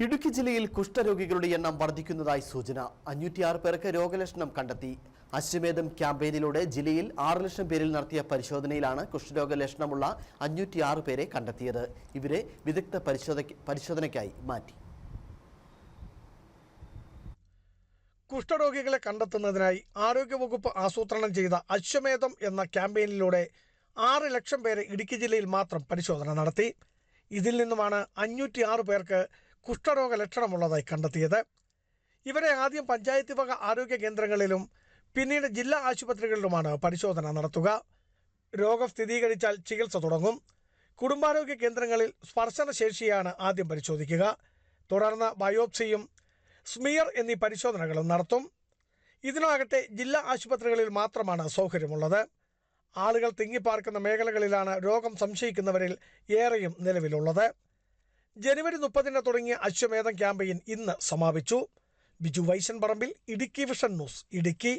ഇടുക്കി ജില്ലയിൽ കുഷ്ഠരോഗികളുടെ എണ്ണം വർദ്ധിക്കുന്നതായി സൂചന. 506 പേർക്ക് രോഗലക്ഷണം കണ്ടെത്തി. അശ്വമേധം ക്യാമ്പയിനിലൂടെ ജില്ലയിൽ 6 ലക്ഷം പേരിൽ നടത്തിയ പരിശോധനയിലാണ് കുഷ്ഠരോഗ ലക്ഷണമുള്ള 506 പേരെ കണ്ടെത്തിയത്. ഇവരെ വിദഗ്ധ പരിശോധനയ്ക്കായി മാറ്റി. കുഷ്ഠരോഗികളെ കണ്ടെത്തുന്നതിനായി ആരോഗ്യവകുപ്പ് ആസൂത്രണം ചെയ്ത അശ്വമേധം എന്ന ക്യാമ്പയിനിലൂടെ 6 ലക്ഷം പേരെ ഇടുക്കി ജില്ലയിൽ മാത്രം പരിശോധന നടത്തി. ഇതിൽ നിന്നുമാണ് 506 പേർക്ക് കുഷ്ഠരോഗ ലക്ഷണമുള്ളതായി കണ്ടെത്തിയത്. ഇവരെ ആദ്യം പഞ്ചായത്ത് വക ആരോഗ്യ കേന്ദ്രങ്ങളിലും പിന്നീട് ജില്ലാ ആശുപത്രികളിലുമാണ് പരിശോധന നടത്തുക. രോഗം സ്ഥിരീകരിച്ചാൽ ചികിത്സ തുടങ്ങും. കുടുംബാരോഗ്യ കേന്ദ്രങ്ങളിൽ സ്പർശന ശേഷിയാണ് ആദ്യം പരിശോധിക്കുക. തുടർന്ന് ബയോപ്സിയും സ്മിയർ എന്നീ പരിശോധനകളും നടത്തും. ഇതിനാകട്ടെ ജില്ലാ ആശുപത്രികളിൽ മാത്രമാണ് സൗകര്യമുള്ളത്. ആളുകൾ തിങ്ങിപ്പാർക്കുന്ന മേഖലകളിലാണ് രോഗം സംശയിക്കുന്നവരിൽ ഏറെയും നിലവിലുള്ളത്. ജനുവരി 30 തുടങ്ങിയ അശ്വമേധം ക്യാമ്പയിൻ ഇന്ന് സമാപിച്ചു. ബിജു വൈശൻ പറമ്പിൽ, ഇടുക്കി വിഷൻ ന്യൂസ്, ഇടുക്കി.